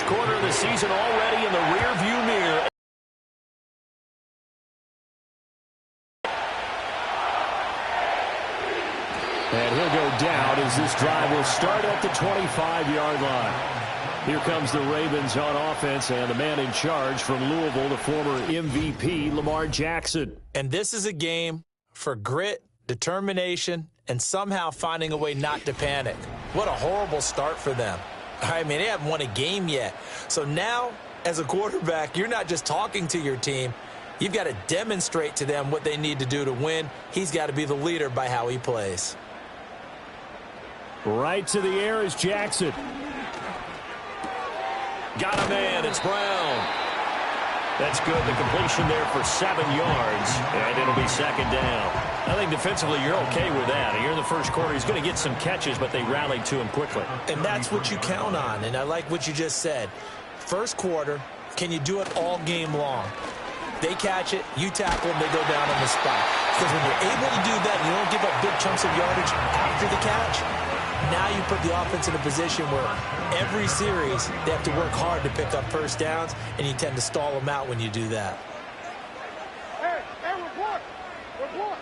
quarter of the season already in the rearview mirror. And he'll go down as this drive will start at the 25-yard line. Here comes the Ravens on offense, and the man in charge from Louisville, the former MVP, Lamar Jackson. And this is a game for grit, determination, and somehow finding a way not to panic. What a horrible start for them. I mean, they haven't won a game yet. So now, as a quarterback, you're not just talking to your team. You've got to demonstrate to them what they need to do to win. He's got to be the leader by how he plays. Right to the air is Jackson. Got a man. It's Brown. That's good. The completion there for 7 yards, and it'll be second down. I think defensively you're okay with that. Here in the first quarter, he's going to get some catches, but they rallied to him quickly. And that's what you count on, and I like what you just said. First quarter, can you do it all game long? They catch it, you tackle them, they go down on the spot. Because when you're able to do that, and you don't give up big chunks of yardage after the catch, now you put the offense in a position where every series they have to work hard to pick up first downs, and you tend to stall them out when you do that. Hey, report! Report!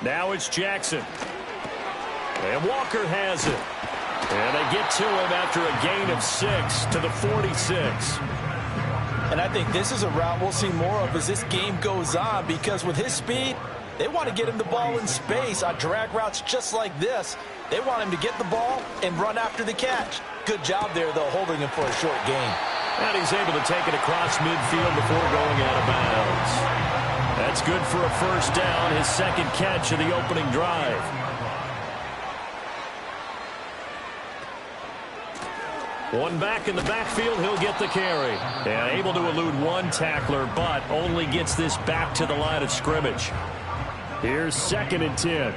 Now it's Jackson. And Walker has it. And they get to him after a gain of 6 to the 46. And I think this is a route we'll see more of as this game goes on, because with his speed, they want to get him the ball in space on drag routes just like this. They want him to get the ball and run after the catch. Good job there, though, holding him for a short gain. And he's able to take it across midfield before going out of bounds. That's good for a first down, his second catch of the opening drive. One back in the backfield, he'll get the carry. And able to elude one tackler, but only gets this back to the line of scrimmage. Here's 2nd and 10.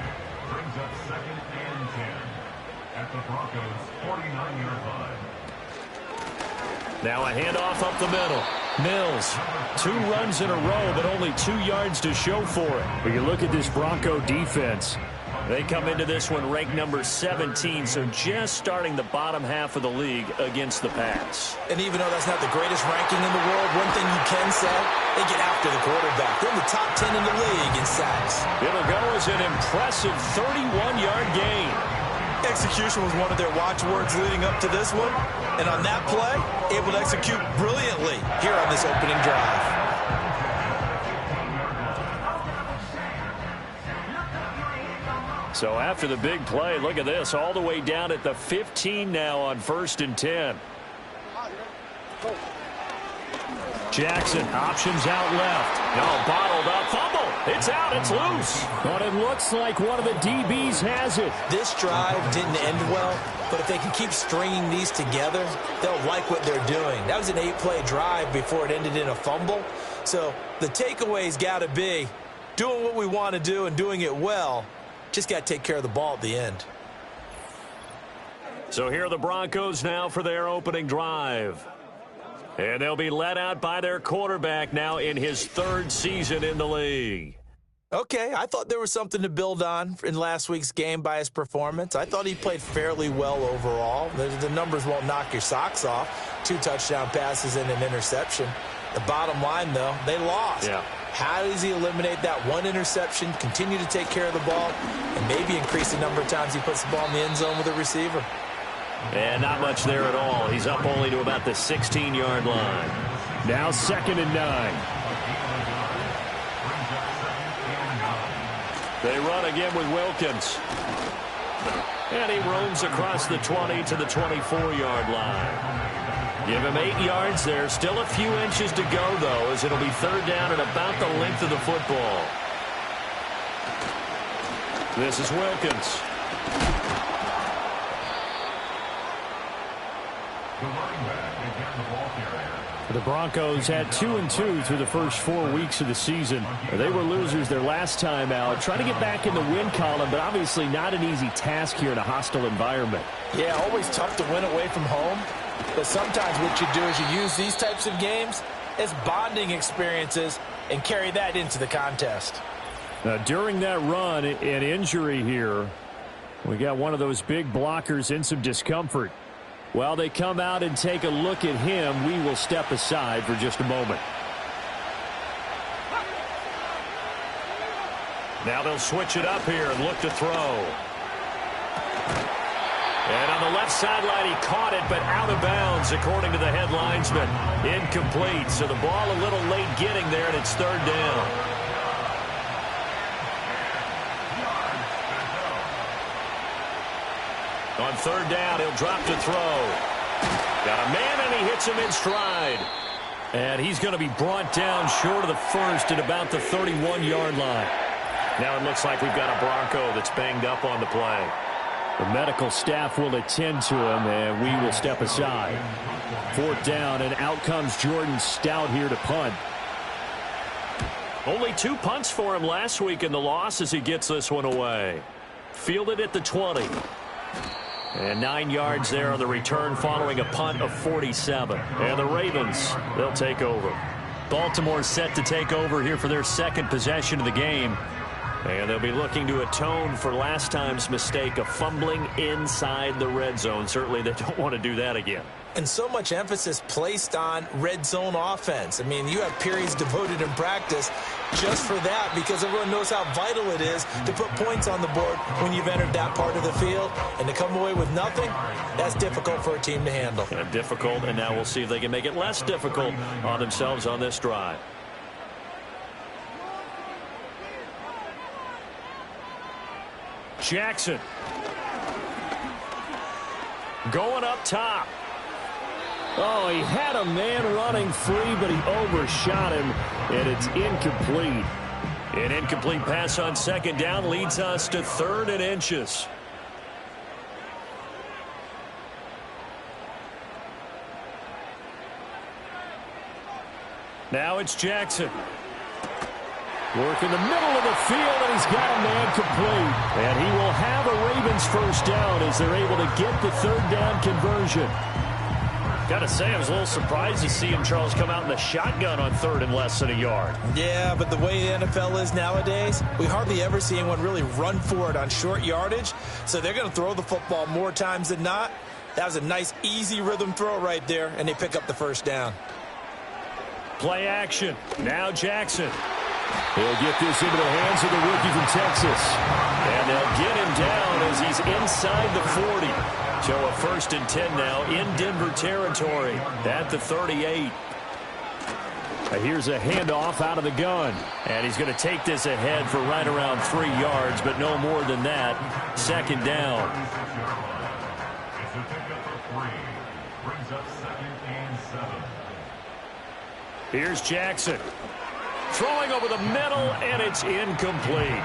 Brings up 2nd and 10 at the Broncos' 49-yard line. Now a handoff up the middle. Mills, 2 runs in a row, but only 2 yards to show for it. When you look at this Bronco defense, they come into this one ranked number 17, so just starting the bottom half of the league against the pass. And even though that's not the greatest ranking in the world, one thing you can say, they get after the quarterback. They're in the top 10 in the league in sacks. It'll go as an impressive 31-yard gain. Execution was one of their watchwords leading up to this one. And on that play, able to execute brilliantly here on this opening drive. So after the big play, look at this, all the way down at the 15 now on 1st and 10. Jackson, options out left. No, bottled up, fumble. It's out, it's loose. But it looks like one of the DBs has it. This drive didn't end well, but if they can keep stringing these together, they'll like what they're doing. That was an 8-play drive before it ended in a fumble. So the takeaway's got to be doing what we want to do and doing it well. Just got to take care of the ball at the end. So here are the Broncos now for their opening drive. And they'll be led out by their quarterback now in his 3rd season in the league. Okay, I thought there was something to build on in last week's game by his performance. I thought he played fairly well overall. The numbers won't knock your socks off. 2 touchdown passes and an interception. The bottom line, though, they lost. Yeah. How does he eliminate that one interception, continue to take care of the ball, and maybe increase the number of times he puts the ball in the end zone with a receiver? And not much there at all. He's up only to about the 16-yard line. Now 2nd and 9. They run again with Wilkins. And he roams across the 20 to the 24-yard line. Give him 8 yards there. Still a few inches to go, though, as it'll be 3rd down and about the length of the football. This is Wilkins. The Broncos had 2-2 through the first 4 weeks of the season. They were losers their last time out. Trying to get back in the win column, but obviously not an easy task here in a hostile environment. Yeah, always tough to win away from home. But sometimes what you do is you use these types of games as bonding experiences and carry that into the contest. During that run, an injury here. We got one of those big blockers in some discomfort. While they come out and take a look at him, we will step aside for just a moment. Now they'll switch it up here and look to throw. And on the left sideline, he caught it, but out of bounds, according to the head linesman. Incomplete, so the ball a little late getting there, and it's third down. On third down, he'll drop to throw. Got a man, and he hits him in stride. And he's going to be brought down short of the first at about the 31-yard line. Now it looks like we've got a Bronco that's banged up on the play. The medical staff will attend to him, and we will step aside. Fourth down, and out comes Jordan Stout here to punt. Only 2 punts for him last week in the loss as he gets this one away. Fielded at the 20. And 9 yards there on the return following a punt of 47. And the Ravens, they'll take over. Baltimore set to take over here for their second possession of the game. And they'll be looking to atone for last time's mistake of fumbling inside the red zone. Certainly they don't want to do that again. And so much emphasis placed on red zone offense. I mean, you have periods devoted in practice just for that because everyone knows how vital it is to put points on the board when you've entered that part of the field. And to come away with nothing, that's difficult for a team to handle. Yeah, difficult, and now we'll see if they can make it less difficult on themselves on this drive. Jackson going up top. Oh, he had a man running free, but he overshot him, and it's incomplete. An incomplete pass on second down leads us to 3rd and inches. Now it's Jackson. Work in the middle of the field, and he's got a man complete. And he will have a Ravens first down as they're able to get the 3rd down conversion. Got to say, I was a little surprised to see him, Charles, come out in the shotgun on 3rd and less than a yard. Yeah, but the way the NFL is nowadays, we hardly ever see anyone really run for it on short yardage. So they're going to throw the football more times than not. That was a nice, easy rhythm throw right there, and they pick up the first down. Play action. Now Jackson. He'll get this into the hands of the rookie from Texas. And they'll get him down as he's inside the 40. So a 1st and 10 now in Denver territory at the 38. Here's a handoff out of the gun. And he's going to take this ahead for right around 3 yards, but no more than that. 2nd down. Here's Jackson. Throwing over the middle, and it's incomplete.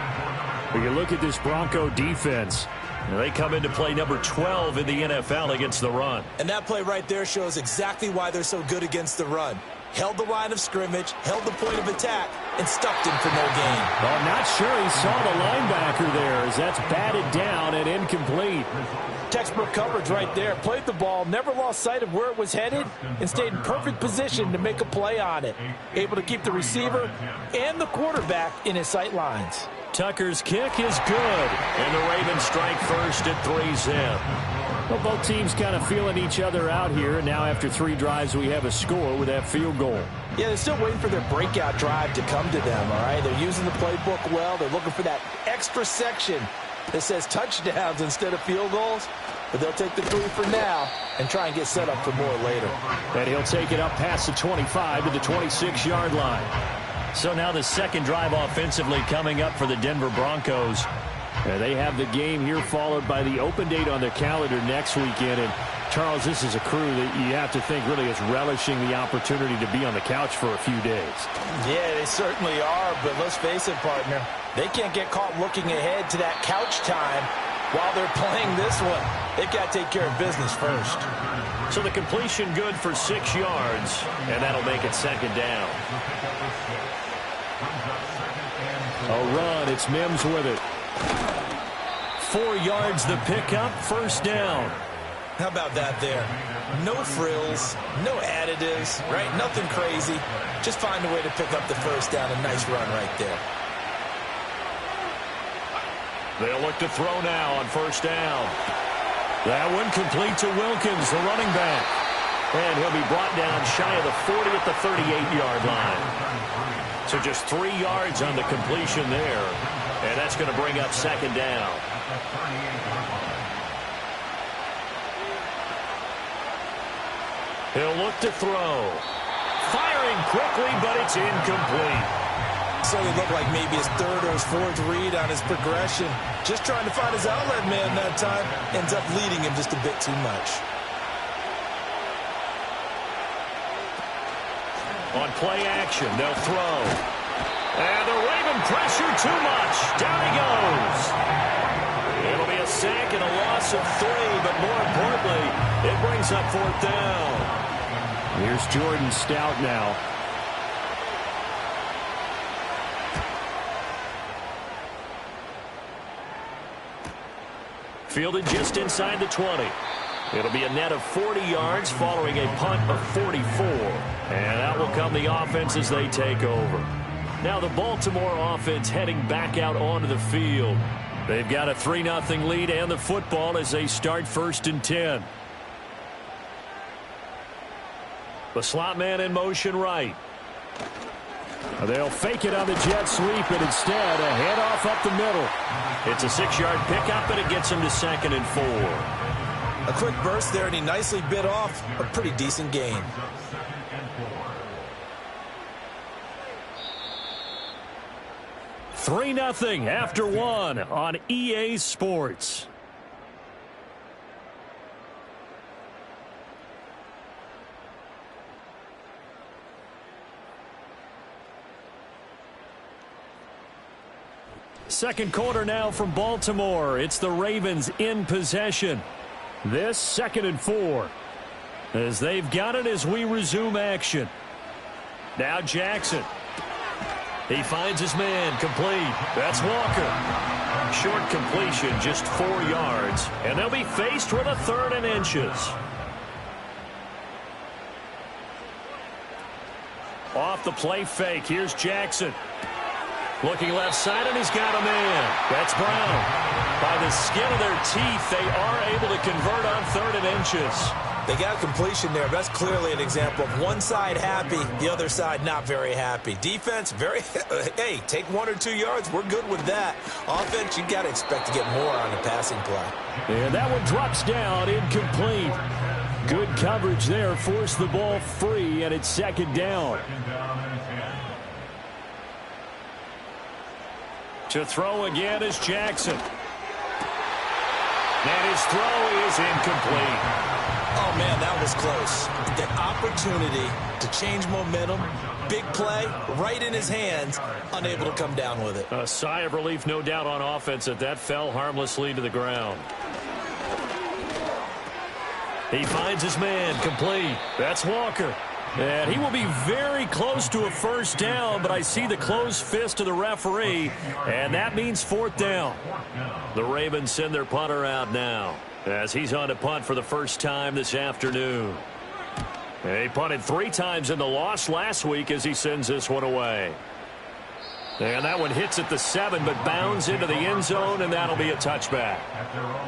When you look at this Bronco defense, they come into play number 12 in the NFL against the run. And that play right there shows exactly why they're so good against the run. Held the line of scrimmage, held the point of attack, and stuffed him for no gain. Well, I'm not sure he saw the linebacker there as that's batted down and incomplete. Textbook coverage right there. Played the ball, never lost sight of where it was headed, and stayed in perfect position to make a play on it. Able to keep the receiver and the quarterback in his sight lines. Tucker's kick is good, and the Ravens strike first at 3-zip. Well, both teams kind of feeling each other out here, and now after 3 drives, we have a score with that field goal. Yeah, they're still waiting for their breakout drive to come to them, all right? They're using the playbook well. They're looking for that extra section that says touchdowns instead of field goals. But they'll take the 3 for now and try and get set up for more later. And he'll take it up past the 25 to the 26-yard line. So now the second drive offensively coming up for the Denver Broncos. They have the game here followed by the open date on their calendar next weekend. And, Charles, this is a crew that you have to think really is relishing the opportunity to be on the couch for a few days. Yeah, they certainly are. But let's face it, partner, they can't get caught looking ahead to that couch time while they're playing this one. They've got to take care of business first. So the completion good for 6 yards, and that'll make it 2nd down. A run, it's Mims with it. 4 yards the pickup, 1st down. How about that there? No frills, no additives, right? Nothing crazy. Just find a way to pick up the 1st down. A nice run right there. They'll look to throw now on first down. That one complete to Wilkins, the running back. And he'll be brought down shy of the 40 at the 38-yard line. So just 3 yards on the completion there. And that's going to bring up second down. He'll look to throw. Firing quickly, but it's incomplete. So it looked like maybe his third or his fourth read on his progression. Just trying to find his outlet man that time. Ends up leading him just a bit too much. On play action, they'll throw. And the Raven pressure too much. Down he goes. It'll be a sack and a loss of 3, but more importantly, it brings up fourth down. Here's Jordan Stout now. Fielded just inside the 20. It'll be a net of 40 yards following a punt of 44. And out will come the offense as they take over. Now the Baltimore offense heading back out onto the field. They've got a 3-0 lead and the football as they start 1st and 10. The slot man in motion right. They'll fake it on the jet sweep, and instead a handoff up the middle. It's a 6-yard pickup, and it gets him to 2nd and 4. A quick burst there, and he nicely bit off a pretty decent gain. Three 3-0 after 1 on EA Sports. Second quarter now from Baltimore. It's the Ravens in possession. This 2nd and 4. As they've got it as we resume action. Now Jackson. He finds his man complete. That's Walker. Short completion, just 4 yards. And they'll be faced with a 3rd and inches. Off the play fake. Here's Jackson. Looking left side, and he's got a man. That's Brown. By the skin of their teeth, they are able to convert on 3rd and inches. They got completion there. That's clearly an example of one side happy, the other side not very happy. Defense, hey, take 1 or 2 yards. We're good with that. Offense, you got to expect to get more on the passing play. And that one drops down, incomplete. Good coverage there, forced the ball free, and it's 2nd down. To throw again is Jackson. And his throw is incomplete. Oh, man, that was close. The opportunity to change momentum, big play, right in his hands, unable to come down with it. A sigh of relief, no doubt, on offense that fell harmlessly to the ground. He finds his man complete. That's Walker. And he will be very close to a first down, but I see the closed fist of the referee, and that means 4th down. The Ravens send their punter out now as he's on to punt for the first time this afternoon. He punted 3 times in the loss last week as he sends this one away. And that one hits at the 7, but bounds into the end zone, and that'll be a touchback.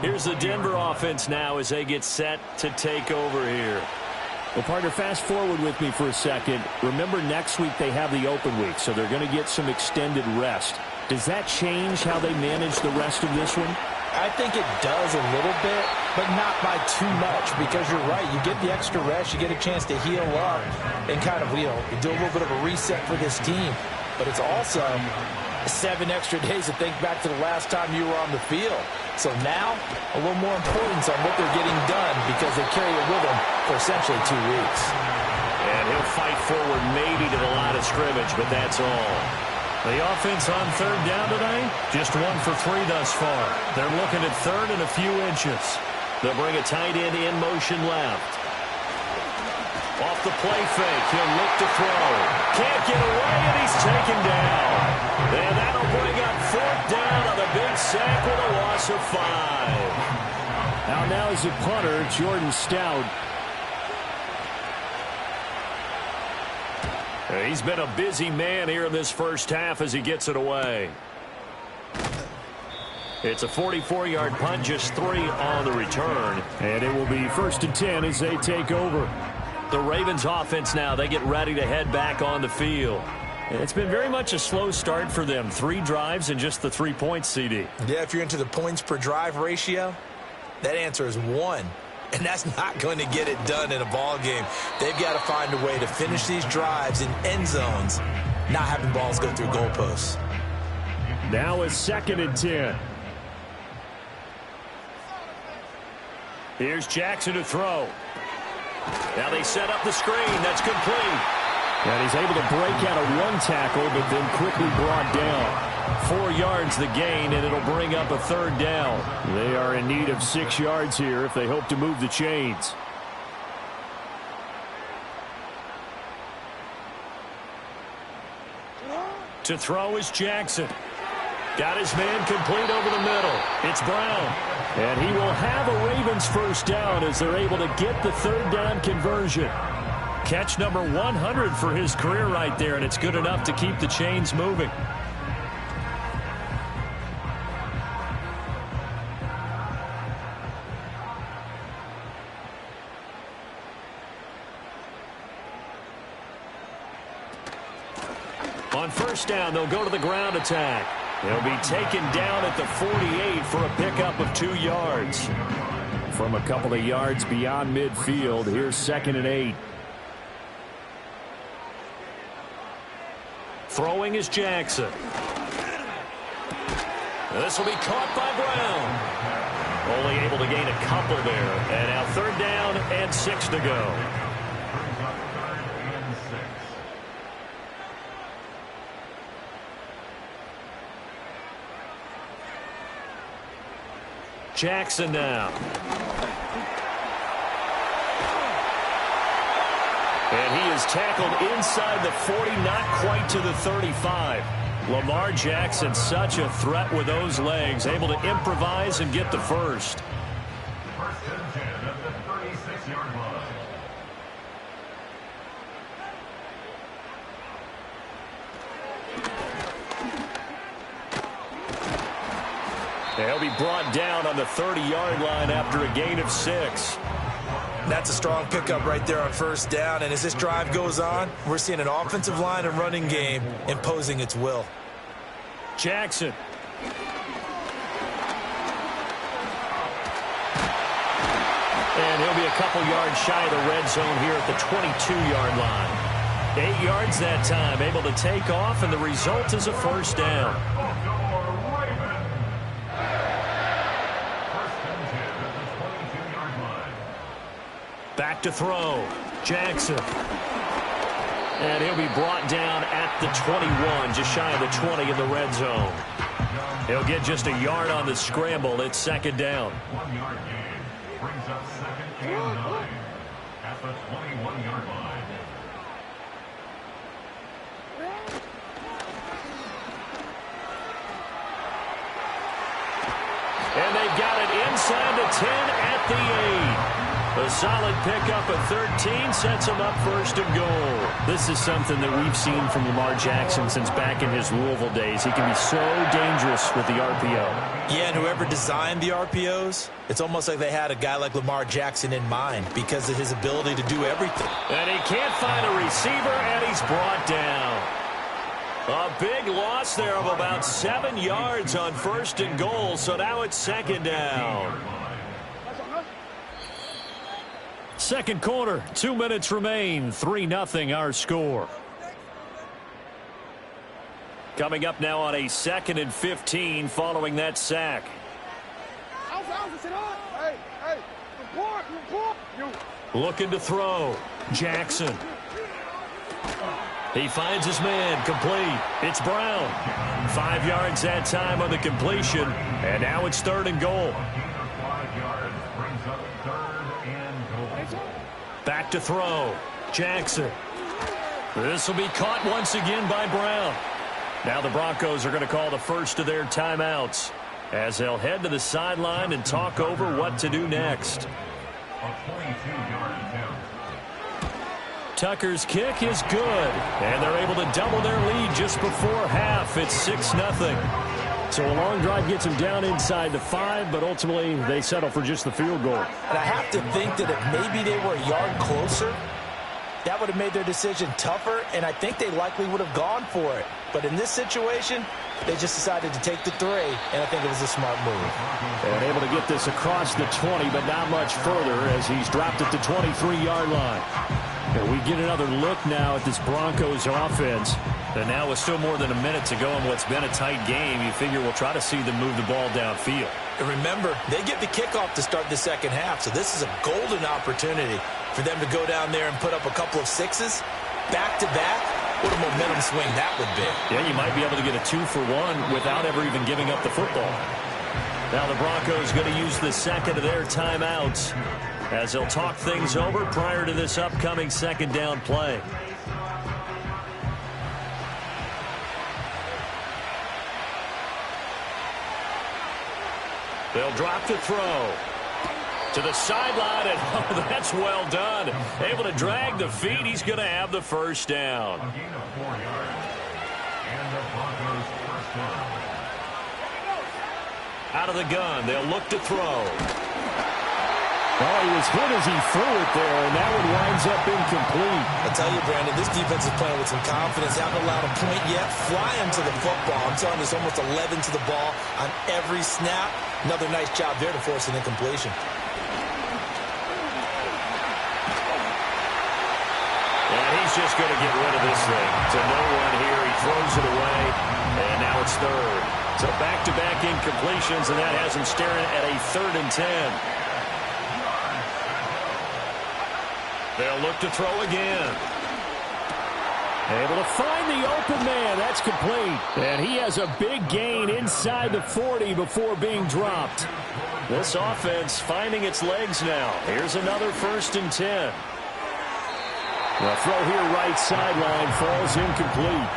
Here's the Denver offense now as they get set to take over here. Well, partner, fast forward with me for a second. Remember, next week they have the open week, so they're going to get some extended rest. Does that change how they manage the rest of this one? I think it does a little bit, but not by too much, because you're right. You get the extra rest. You get a chance to heal up and kind of, do a little bit of a reset for this team. But it's also 7 extra days to think back to the last time you were on the field. So now, a little more importance on what they're getting done because they carry it with them for essentially 2 weeks. And he'll fight forward maybe to the line of scrimmage, but that's all. The offense on 3rd down today, just 1 for 3 thus far. They're looking at 3rd and a few inches. They'll bring a tight end in motion left. Off the play fake, he'll look to throw. Can't get away, and he's taken down. And that'll bring up 4th down on the big sack with a loss of 5. Now is the punter, Jordan Stout. He's been a busy man here in this first half as he gets it away. It's a 44-yard punt, just 3 on the return. And it will be 1st and 10 as they take over. The Ravens offense now, they get ready to head back on the field. It's been very much a slow start for them. 3 drives and just the 3 points, CD. Yeah, if you're into the points per drive ratio, that answer is 1. And that's not going to get it done in a ball game. They've got to find a way to finish these drives in end zones, not having balls go through goalposts. Now it's 2nd and 10. Here's Jackson to throw. Now they set up the screen. That's complete. And he's able to break out of 1 tackle, but then quickly brought down. 4 yards the gain, and it'll bring up a 3rd down. They are in need of 6 yards here if they hope to move the chains. To throw is Jackson. Got his man complete over the middle. It's Brown. And he will have a Ravens 1st down as they're able to get the 3rd down conversion. Catch number 100 for his career right there, and it's good enough to keep the chains moving. On 1st down, they'll go to the ground attack. They'll be taken down at the 48 for a pickup of 2 yards. From a couple of yards beyond midfield, here's 2nd and 8. Throwing is Jackson. This will be caught by Brown. Only able to gain a couple there. And now 3rd down and 6 to go. Jackson now. And he is tackled inside the 40, not quite to the 35. Lamar Jackson, such a threat with those legs, able to improvise and get the 1st. 1st and 10 at the 36-yard line. They'll be brought down on the 30-yard line after a gain of 6. That's a strong pickup right there on 1st down. And as this drive goes on, we're seeing an offensive line and running game imposing its will. Jackson. And he'll be a couple yards shy of the red zone here at the 22-yard line. 8 yards that time, able to take off, and the result is a 1st down. Back to throw. Jackson. And he'll be brought down at the 21, just shy of the 20 in the red zone. He'll get just a yard on the scramble. It's 2nd down. 1 yard gain brings up 2nd and 9 at the 21-yard line. And they've got it inside the 10 at the 8. A solid pickup at 13 sets him up 1st and goal. This is something that we've seen from Lamar Jackson since back in his Louisville days. He can be so dangerous with the RPO. Yeah, and whoever designed the RPOs, it's almost like they had a guy like Lamar Jackson in mind because of his ability to do everything. And he can't find a receiver, and he's brought down. A big loss there of about 7 yards on 1st and goal, so now it's 2nd down. 2nd quarter, 2 minutes remain, 3-0 our score. Coming up now on a 2nd and 15 following that sack. Looking to throw. Jackson. He finds his man, complete. It's Brown. 5 yards that time on the completion, and now it's 3rd and goal. 5 yards brings up 3rd and goal. Back to throw. Jackson. This will be caught once again by Brown. Now the Broncos are going to call the first of their timeouts as they'll head to the sideline and talk over what to do next. A 22-yard attempt. Tucker's kick is good, and they're able to double their lead just before half. It's 6-0. So a long drive gets them down inside the 5, but ultimately they settle for just the field goal. And I have to think that if maybe they were a yard closer, that would have made their decision tougher, and I think they likely would have gone for it. But in this situation, they just decided to take the 3, and I think it was a smart move. And able to get this across the 20, but not much further as he's dropped at the 23-yard line. And we get another look now at this Broncos offense. And now with still more than a minute to go in what's been a tight game, you figure we'll try to see them move the ball downfield. And remember, they get the kickoff to start the second half, so this is a golden opportunity for them to go down there and put up a couple of 6s back-to-back. What a momentum swing that would be. Yeah, you might be able to get a 2-for-1 without ever even giving up the football. Now the Broncos going to use the second of their timeouts as they'll talk things over prior to this upcoming second down play. They'll drop to throw. To the sideline, and oh, that's well done. Able to drag the feet. He's going to have the first down. A gain of 4 yards. And the Broncos first down. Out of the gun, they'll look to throw. Oh, he was hit as he threw it there, and that one winds up incomplete. I tell you, Brandon, this defense is playing with some confidence. Haven't allowed a point yet. Flying to the football. I'm telling you, it's almost 11 to the ball on every snap. Another nice job there to force an incompletion. And he's just going to get rid of this thing. To no one here. He throws it away, and now it's third. So back-to-back incompletions, and that has him staring at a 3rd and 10. They'll look to throw again. Able to find the open man. That's complete. And he has a big gain inside the 40 before being dropped. This offense finding its legs now. Here's another 1st and 10. The throw here right sideline falls incomplete.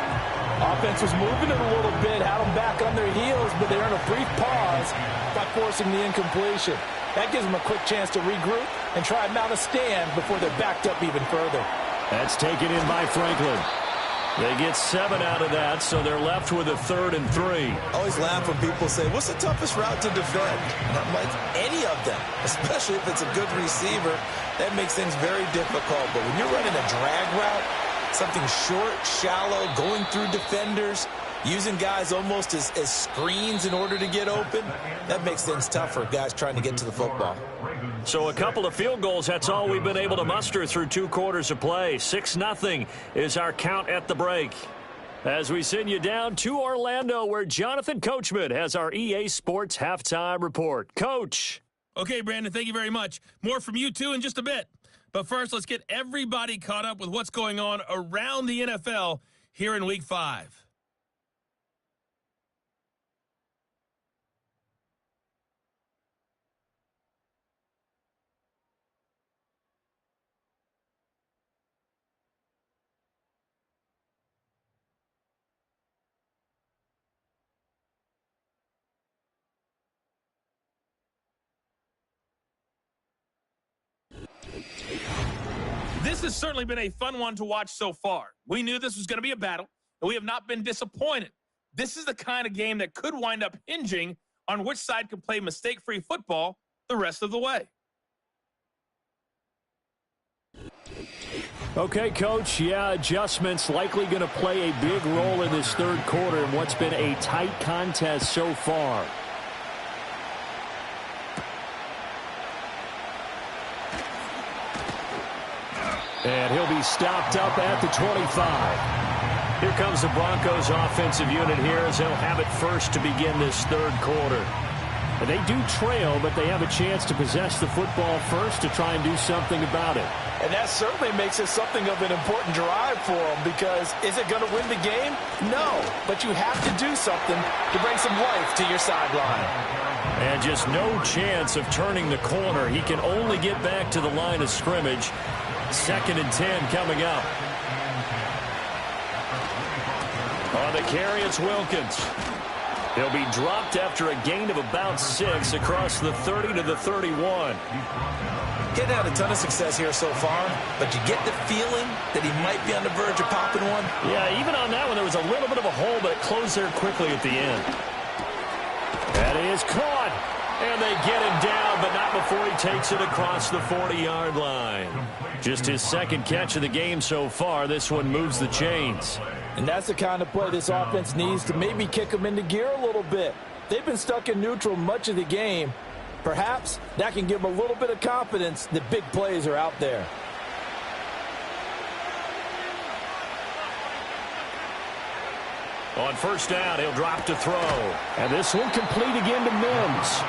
Offense was moving it a little bit, had them back on their heels, but they're in a brief pause by forcing the incompletion. That gives them a quick chance to regroup and try and mount a stand before they're backed up even further. That's taken in by Franklin. They get 7 out of that, so they're left with a 3rd and 3. I always laugh when people say, what's the toughest route to defend? And I'm like, any of them, especially if it's a good receiver. That makes things very difficult. But when you're running a drag route, something short, shallow, going through defenders, using guys almost as screens in order to get open, that makes things tough for guys trying to get to the football. So a couple of field goals, that's all we've been able to muster through 2 quarters of play. 6-0 is our count at the break. As we send you down to Orlando, where Jonathan Coachman has our EA Sports Halftime Report. Coach. Okay, Brandon, thank you very much. More from you, too, in just a bit. But first, let's get everybody caught up with what's going on around the NFL here in Week 5. This has certainly been a fun one to watch so far. We knew this was going to be a battle, and we have not been disappointed. This is the kind of game that could wind up hinging on which side can play mistake-free football the rest of the way. Okay, Coach, yeah, adjustments likely going to play a big role in this 3rd quarter in what's been a tight contest so far. And he'll be stopped up at the 25. Here comes the Broncos offensive unit here as they'll have it first to begin this 3rd quarter. And they do trail, but they have a chance to possess the football first to try and do something about it. And that certainly makes it something of an important drive for them, because is it going to win the game? No, but you have to do something to bring some life to your sideline. And just no chance of turning the corner. He can only get back to the line of scrimmage. 2nd and 10 coming up. On the carry, it's Wilkins. He'll be dropped after a gain of about 6 across the 30 to the 31. Getting had a ton of success here so far, but you get the feeling that he might be on the verge of popping one. Yeah, even on that one, there was a little bit of a hole, but it closed there quickly at the end. That is caught. And they get him down, but not before he takes it across the 40-yard line. Just his second catch of the game so far. This one moves the chains. And that's the kind of play this offense needs to maybe kick them into gear a little bit. They've been stuck in neutral much of the game. Perhaps that can give them a little bit of confidence that big plays are out there. On first down, he'll drop to throw. And this one complete again to Mims.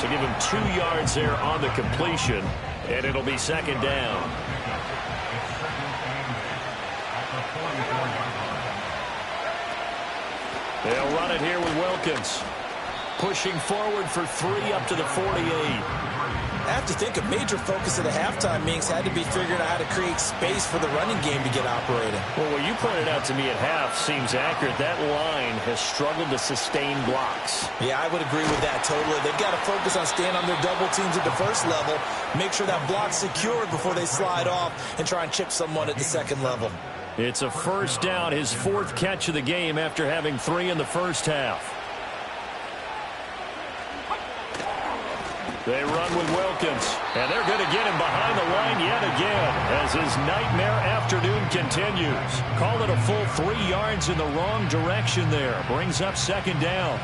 So give him 2 yards there on the completion, and it'll be second down. They'll run it here with Wilkins. Pushing forward for 3 up to the 48. I have to think a major focus of the halftime meetings had to be figuring out how to create space for the running game to get operating. Well, what you pointed out to me at half seems accurate. That line has struggled to sustain blocks. Yeah, I would agree with that totally. They've got to focus on staying on their double teams at the first level, make sure that block's secured before they slide off and try and chip someone at the second level. It's a first down, his 4th catch of the game after having 3 in the first half. They run with Wilkins, and they're going to get him behind the line yet again as his nightmare afternoon continues. Call it a full 3 yards in the wrong direction there. Brings up second down.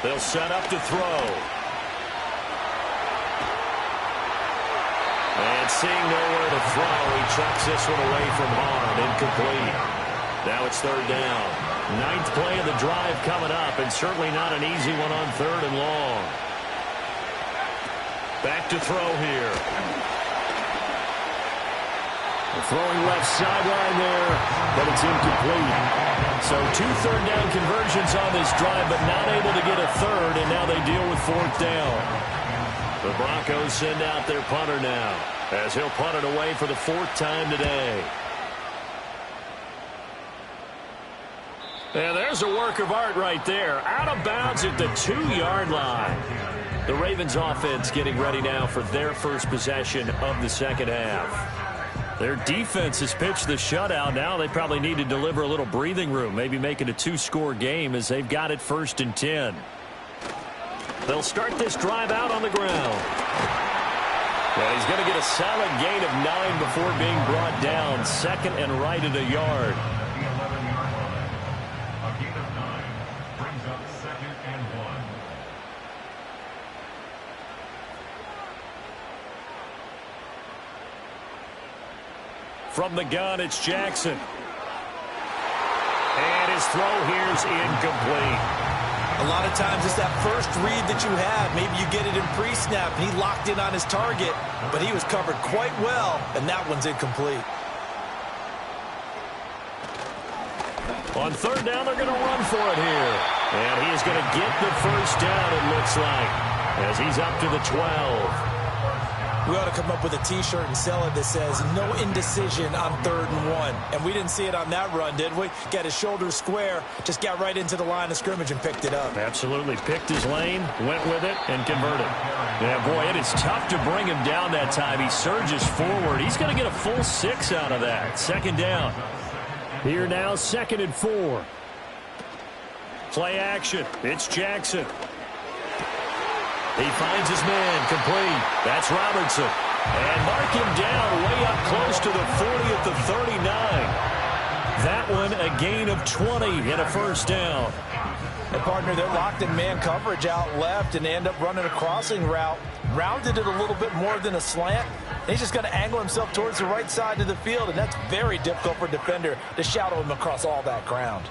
They'll set up to throw. And seeing nowhere to throw, he chucks this one away from harm. Incomplete. Now it's third down. 9th play of the drive coming up, and certainly not an easy one on 3rd and long. Back to throw here. They're throwing left sideline there, but it's incomplete. So 2 third down conversions on this drive, but not able to get a third, and now they deal with 4th down. The Broncos send out their punter now, as he'll punt it away for the 4th time today. And there's a work of art right there. Out of bounds at the 2-yard line. The Ravens offense getting ready now for their first possession of the second half. Their defense has pitched the shutout. Now they probably need to deliver a little breathing room, maybe make it a 2-score game as they've got it 1st and 10. They'll start this drive out on the ground. And he's going to get a solid gain of 9 before being brought down. 2nd and right at a yard. From the gun, it's Jackson. And his throw here's incomplete. A lot of times it's that first read that you have. Maybe you get it in pre-snap, and he locked in on his target, but he was covered quite well, and that one's incomplete. On 3rd down, they're going to run for it here. And he is going to get the first down, it looks like, as he's up to the 12. We ought to come up with a T-shirt and sell it that says, no indecision on 3rd and 1. And we didn't see it on that run, did we? Got his shoulders square, just got right into the line of scrimmage and picked it up. Absolutely. Picked his lane, went with it, and converted. Yeah, boy, it is tough to bring him down that time. He surges forward. He's going to get a full 6 out of that. 2nd down. Here now, 2nd and 4. Play action. It's Jackson. He finds his man, complete. That's Robertson. And mark him down way up close to the 40 at the 39. That one a gain of 20 and a first down. And partner, they're locked in man coverage out left, and they end up running a crossing route. Rounded it a little bit more than a slant. He's just going to angle himself towards the right side of the field, and that's very difficult for a defender to shadow him across all that ground.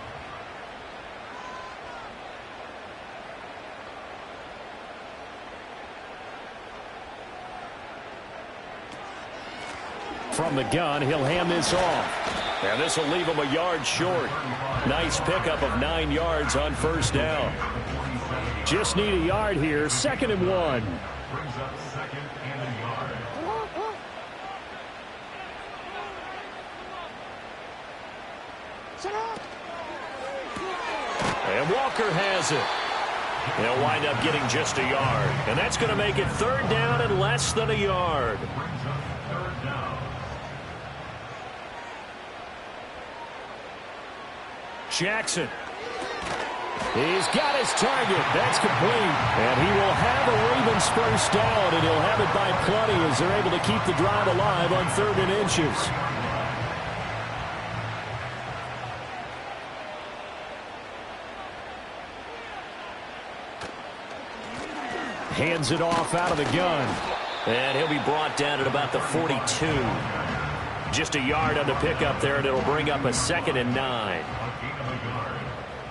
From the gun, he'll hand this off. And this will leave him a yard short. Nice pickup of 9 yards on first down. Just need a yard here. 2nd and 1. And Walker has it. They'll wind up getting just a yard. And that's going to make it 3rd down and less than a yard. Jackson. He's got his target. That's complete. And he will have a Ravens first down, and he'll have it by plenty as they're able to keep the drive alive on 3rd and inches. Hands it off out of the gun. And he'll be brought down at about the 42. Just a yard on the pickup there, and it'll bring up a 2nd and 9.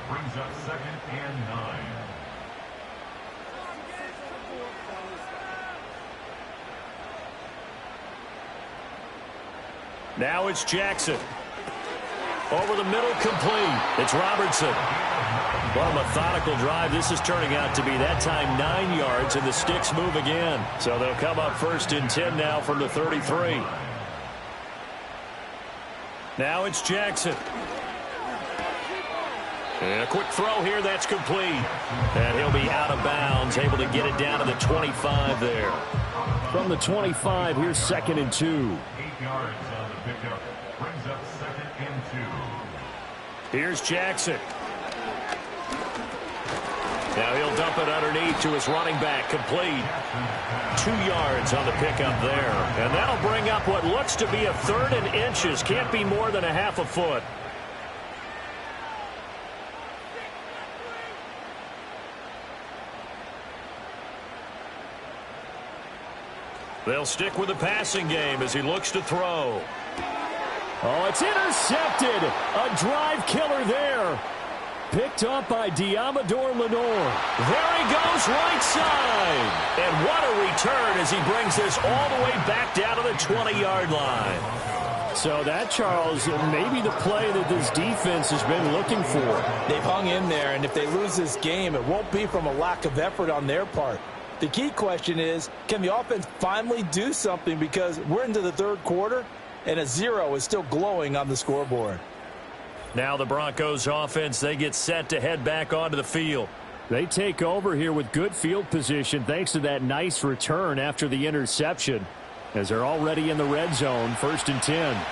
Brings up 2nd and 9. Now it's Jackson. Over the middle, complete. It's Robertson. What a methodical drive this is turning out to be. That time 9 yards, and the sticks move again. So they'll come up 1st and 10 now from the 33. Now it's Jackson. And a quick throw here, that's complete. And he'll be out of bounds, able to get it down to the 25 there. From the 25, here's 2nd and 2. 8 yards on the pickup. Brings up 2nd and 2. Here's Jackson. Now he'll dump it underneath to his running back, complete. 2 yards on the pickup there. And that'll bring up what looks to be a 3rd and inches. Can't be more than a half a foot. They'll stick with the passing game as he looks to throw. Oh, it's intercepted. A drive killer there. Picked up by Diamador Lenore. There he goes, right side. And what a return as he brings this all the way back down to the 20-yard line. So that, Charles, may be the play that this defense has been looking for. They've hung in there, and if they lose this game, it won't be from a lack of effort on their part. The key question is, can the offense finally do something, because we're into the 3rd quarter, and a 0 is still glowing on the scoreboard. Now the Broncos offense, they get set to head back onto the field. They take over here with good field position thanks to that nice return after the interception, as they're already in the red zone, 1st and 10.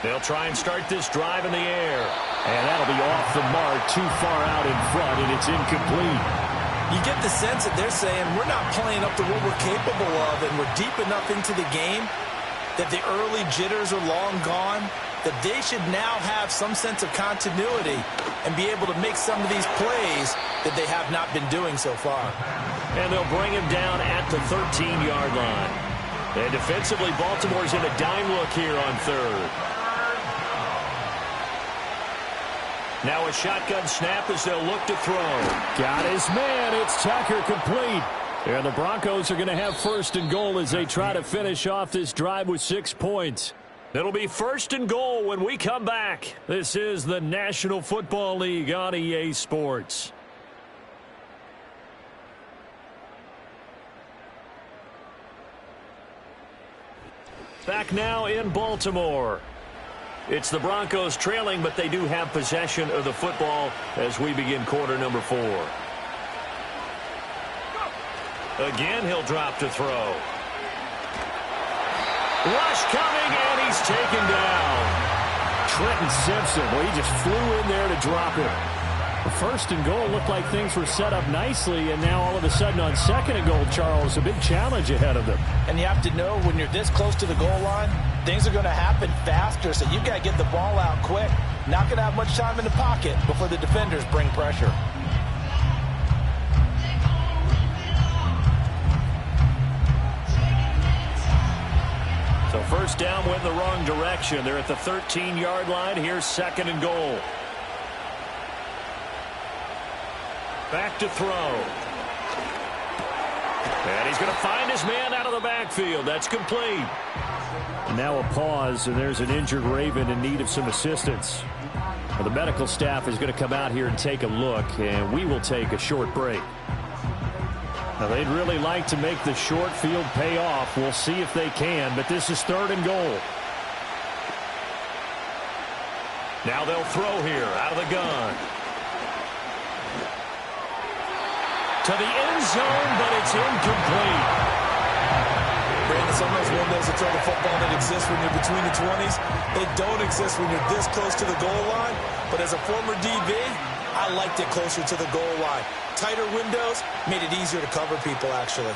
They'll try and start this drive in the air. And that'll be off the mark, too far out in front, and it's incomplete. You get the sense that they're saying we're not playing up to what we're capable of, and we're deep enough into the game that the early jitters are long gone, that they should now have some sense of continuity and be able to make some of these plays that they have not been doing so far. And they'll bring him down at the 13-yard line. And defensively, Baltimore's in a dime look here on 3rd. Now a shotgun snap as they'll look to throw. Got his man. It's Tucker, complete. And the Broncos are going to have 1st and goal as they try to finish off this drive with 6 points. It'll be 1st and goal when we come back. This is the National Football League on EA Sports. Back now in Baltimore. It's the Broncos trailing, but they do have possession of the football as we begin quarter number 4. Again, he'll drop to throw. Rush coming, and he's taken down. Trenton Simpson, well, he just flew in there to drop it. The 1st and goal looked like things were set up nicely, and now all of a sudden on 2nd and goal, Charles, a big challenge ahead of them. And you have to know when you're this close to the goal line, things are going to happen faster, so you've got to get the ball out quick. Not going to have much time in the pocket before the defenders bring pressure. So 1st down went the wrong direction. They're at the 13-yard line. Here's 2nd and goal. Back to throw. And he's going to find his man out of the backfield. That's complete. And now a pause, and there's an injured Raven in need of some assistance. Well, the medical staff is going to come out here and take a look, and we will take a short break. Now, they'd really like to make the short field pay off. We'll see if they can, but this is 3rd and goal. Now they'll throw here out of the gun. To the end zone, but it's incomplete. Brandon, sometimes windows to throw the football that exist when you're between the 20s. They don't exist when you're this close to the goal line. But as a former DB, I liked it closer to the goal line. Tighter windows made it easier to cover people, actually.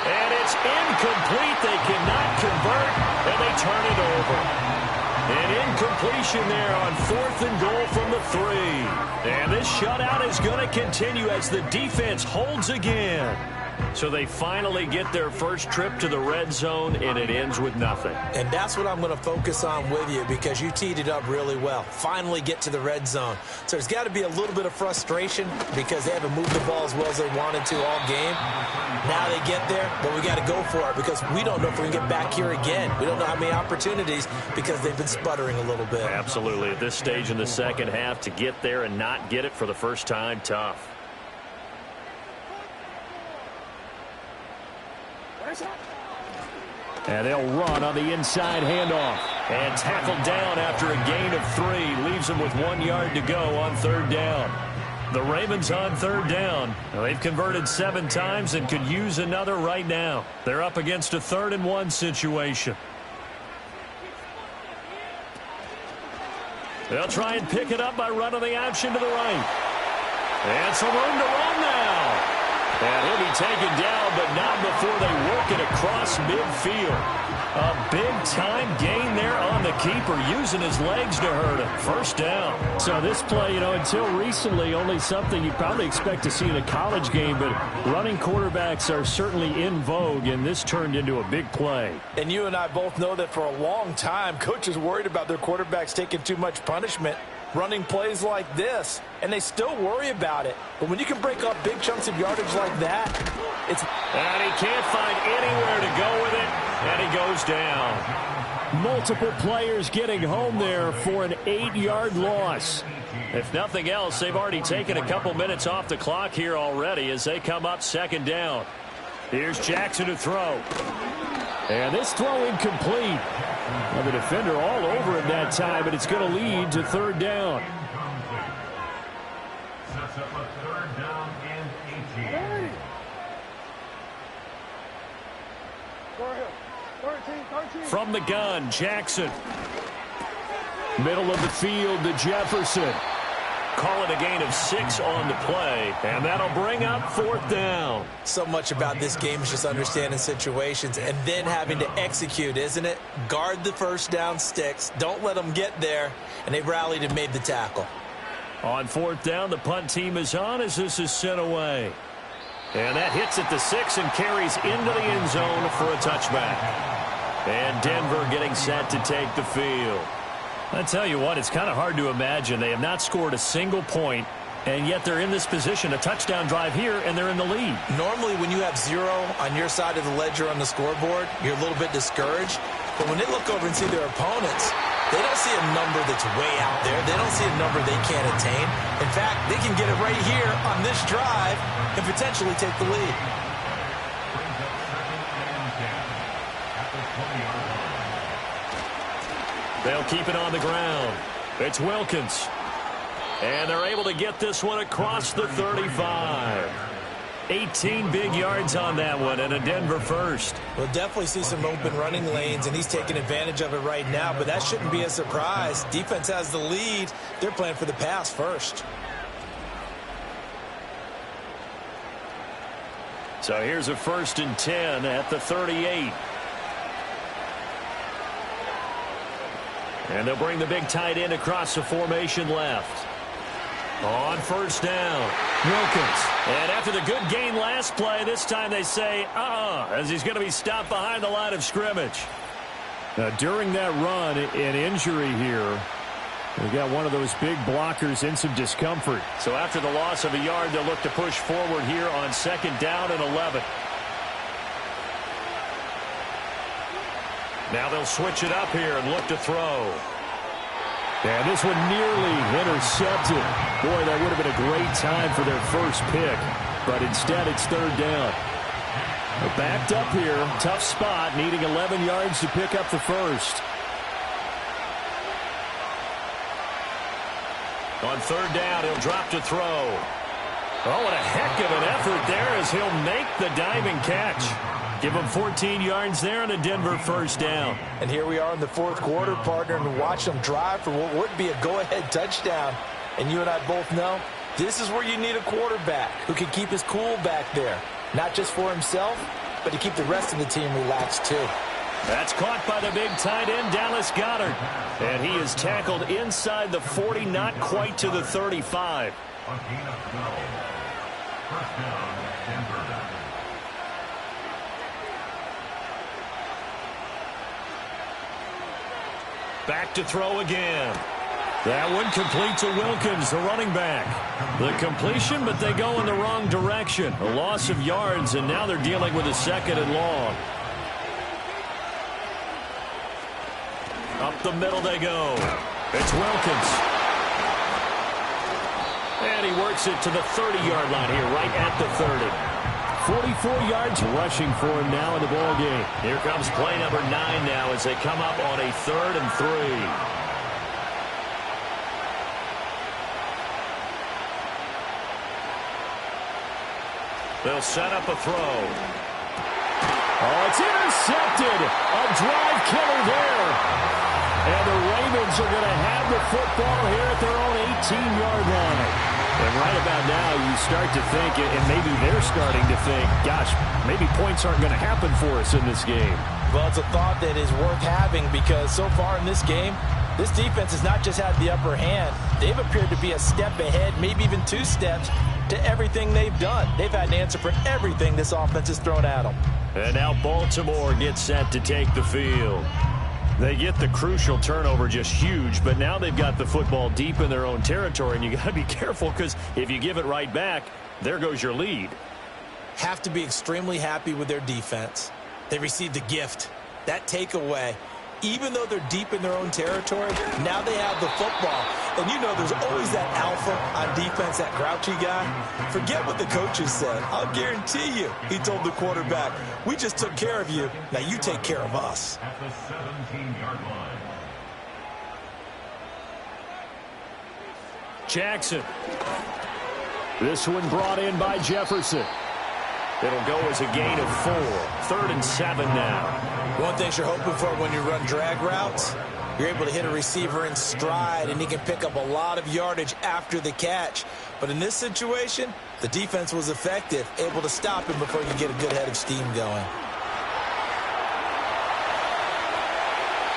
And it's incomplete. They cannot convert, and they turn it over. An incompletion there on 4th and goal from the 3. And this shutout is going to continue as the defense holds again. So they finally get their first trip to the red zone, and it ends with nothing. And that's what I'm going to focus on with you, because you teed it up really well. Finally get to the red zone. So there's got to be a little bit of frustration because they haven't moved the ball as well as they wanted to all game. Now they get there, but we got to go for it because we don't know if we can get back here again. We don't know how many opportunities because they've been sputtering a little bit. Absolutely. At this stage in the second half, to get there and not get it for the first time, tough. And they'll run on the inside handoff. And tackled down after a gain of 3. Leaves them with 1 yard to go on 3rd down. The Ravens on 3rd down. Now, they've converted 7 times and could use another right now. They're up against a 3rd and 1 situation. They'll try and pick it up by running the option to the right. And some room to run now. And he'll be taken down, but not before they work it across midfield. A big-time gain there on the keeper, using his legs to hurt him. First down. So this play, until recently, only something you probably expect to see in a college game, but running quarterbacks are certainly in vogue, and this turned into a big play. And you and I both know that for a long time, coaches worried about their quarterbacks taking too much punishment, running plays like this, and they still worry about it. But when you can break up big chunks of yardage like that, it's... And he can't find anywhere to go with it, and he goes down. Multiple players getting home there for an 8-yard loss. If nothing else, they've already taken a couple minutes off the clock here already as they come up 2nd down. Here's Jackson to throw. And this throw incomplete. Well, the defender all over him that time, but it's going to lead to 3rd down. Sets up a 3rd down and 18. Go ahead. 13. From the gun, Jackson. Middle of the field to Jefferson. Call it a gain of 6 on the play, and that'll bring up 4th down. So much about this game is just understanding situations and then having to execute, isn't it? Guard the first down sticks. Don't let them get there. And they rallied and made the tackle. On 4th down, the punt team is on as this is sent away. And that hits at the 6 and carries into the end zone for a touchback. And Denver getting set to take the field. I tell you what, it's kind of hard to imagine. They have not scored a single point, and yet they're in this position, a touchdown drive here, and they're in the lead. Normally, when you have 0 on your side of the ledger on the scoreboard, you're a little bit discouraged. But when they look over and see their opponents, they don't see a number that's way out there. They don't see a number they can't attain. In fact, they can get it right here on this drive and potentially take the lead. They'll keep it on the ground. It's Wilkins. And they're able to get this one across the 35. 18 big yards on that one, and a Denver first. We'll definitely see some open running lanes, and he's taking advantage of it right now, but that shouldn't be a surprise. Defense has the lead. They're playing for the pass first. So here's a 1st and 10 at the 38. And they'll bring the big tight end across the formation left. On 1st down, Wilkins. And after the good gain last play, this time they say, as he's going to be stopped behind the line of scrimmage. Now, during that run, an injury here. We got one of those big blockers in some discomfort. So after the loss of a yard, they'll look to push forward here on 2nd down and 11. Now they'll switch it up here and look to throw. And this one nearly intercepted. Boy, that would have been a great time for their first pick. But instead, it's 3rd down. They're backed up here. Tough spot, needing 11 yards to pick up the first. On 3rd down, he'll drop to throw. Oh, and a heck of an effort there as he'll make the diving catch. Give him 14 yards there and a Denver first down. And here we are in the fourth quarter, partner, and watch them drive for what would be a go-ahead touchdown. And you and I both know this is where you need a quarterback who can keep his cool back there. Not just for himself, but to keep the rest of the team relaxed too. That's caught by the big tight end, Dallas Goedert. And he is tackled inside the 40, not quite to the 35. A gain of 12. First down, Denver. Back to throw again. That one complete to Wilkins, the running back. The completion, but they go in the wrong direction. A loss of yards, and now they're dealing with a second and long. Up the middle they go. It's Wilkins. And he works it to the 30-yard line here, right at the 30. 44 yards rushing for him now in the ball game. Here comes play number 9 now as they come up on a 3rd and 3. They'll set up a throw. Oh, it's intercepted. A drive killer there. And the Ravens are going to have the football here at their own 18-yard line. And right about now, you start to think, and maybe they're starting to think, gosh, maybe points aren't going to happen for us in this game. Well, it's a thought that is worth having because so far in this game, this defense has not just had the upper hand. They've appeared to be a step ahead, maybe even 2 steps, to everything they've done. They've had an answer for everything this offense has thrown at them. And now Baltimore gets set to take the field. They get the crucial turnover, just huge, but now they've got the football deep in their own territory, and you got to be careful because if you give it right back, there goes your lead. Have to be extremely happy with their defense. They received a gift. That takeaway, even though they're deep in their own territory, now they have the football. And you know there's always that alpha on defense, that grouchy guy. Forget what the coaches said. I'll guarantee you, he told the quarterback, we just took care of you. Now you take care of us. At the 17-yard line. Jackson. This one brought in by Jefferson. It'll go as a gain of 4. 3rd and 7 now. One thing you're hoping for when you run drag routes, you're able to hit a receiver in stride, and he can pick up a lot of yardage after the catch. But in this situation, the defense was effective, able to stop him before he could get a good head of steam going.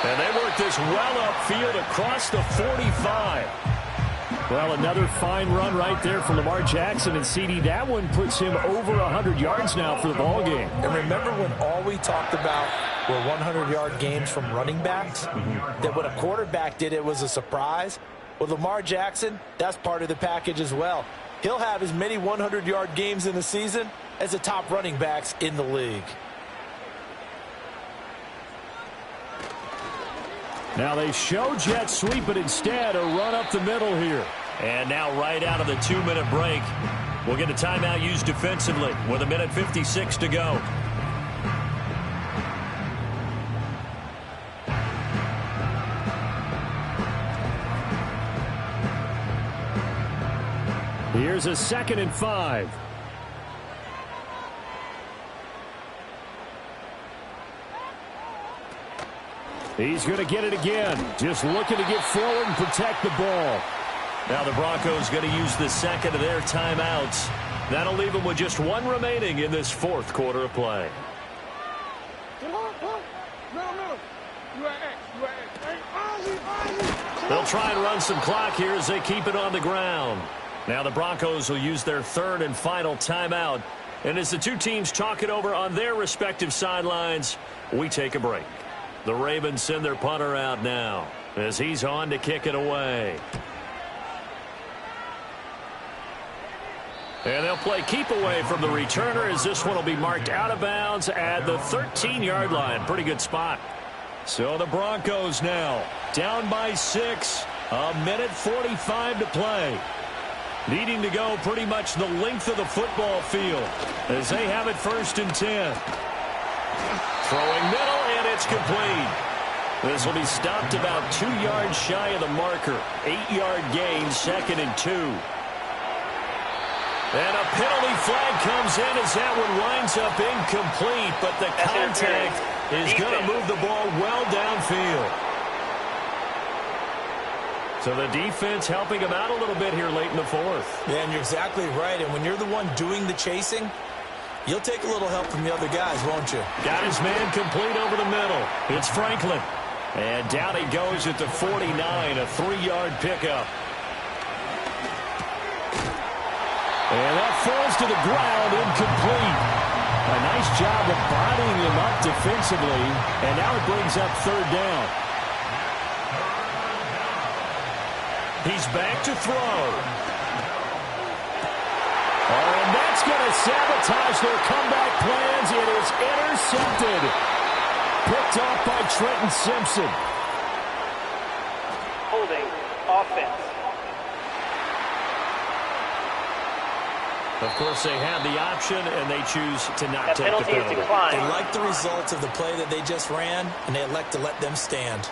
And they work this well upfield across the 45. Well, another fine run right there for Lamar Jackson, and CD, that one puts him over 100 yards now for the ball game. And remember when all we talked about were 100-yard games from running backs? That when a quarterback did it was a surprise? With Lamar Jackson, that's part of the package as well. He'll have as many 100-yard games in the season as the top running backs in the league. Now they show jet sweep, but instead a run up the middle here. And now right out of the 2-minute break, we'll get a timeout used defensively with 1:56 to go. Here's a 2nd and 5. He's going to get it again. Just looking to get forward and protect the ball. Now the Broncos going to use the 2nd of their timeouts. That'll leave them with just 1 remaining in this 4th quarter of play. They'll try and run some clock here as they keep it on the ground. Now the Broncos will use their 3rd and final timeout. And as the two teams talk it over on their respective sidelines, we take a break. The Ravens send their punter out now as he's on to kick it away. And they'll play keep away from the returner as this one will be marked out of bounds at the 13-yard line. Pretty good spot. So the Broncos now down by 6. 1:45 to play. Needing to go pretty much the length of the football field as they have it 1st and 10. Throwing middle, and it's complete. This will be stopped about 2 yards shy of the marker. 8-yard gain, 2nd and 2. And a penalty flag comes in as that one winds up incomplete, but the contact is going to move the ball well downfield. So the defense helping him out a little bit here late in the fourth. Yeah, and you're exactly right. And when you're the one doing the chasing, you'll take a little help from the other guys, won't you? Got his man complete over the middle. It's Franklin. And down he goes at the 49, a 3-yard pickup. And that falls to the ground, incomplete. A nice job of bodying him up defensively, and now it brings up third down. He's back to throw. Oh, and that's going to sabotage their comeback plans. It is intercepted. Picked off by Trenton Simpson. Holding offense. Of course, they have the option, and they choose to not That take the penalty is penalty. declined. They like the results of the play that they just ran, and they elect to let them stand.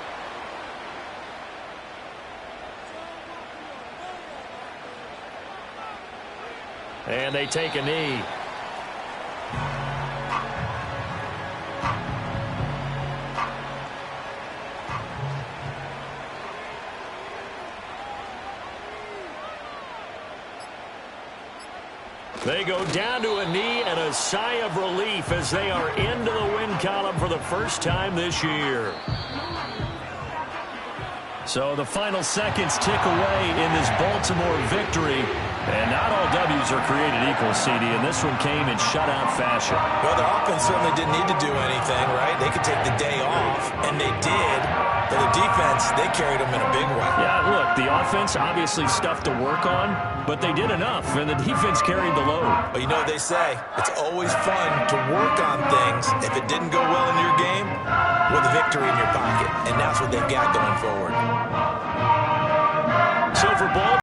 And they take a knee. They go down to a knee and a sigh of relief as they are into the win column for the first time this year. So the final seconds tick away in this Baltimore victory. And not all W's are created equal, CD, and this one came in shutout fashion. Well, their offense certainly didn't need to do anything, right? They could take the day off, and they did. But the defense, they carried them in a big way. Yeah, look, the offense obviously stuff to work on, but they did enough, and the defense carried the load. But you know what they say, it's always fun to work on things. If it didn't go well in your game, with a victory in your pocket. And that's what they've got going forward. So for Baltimore,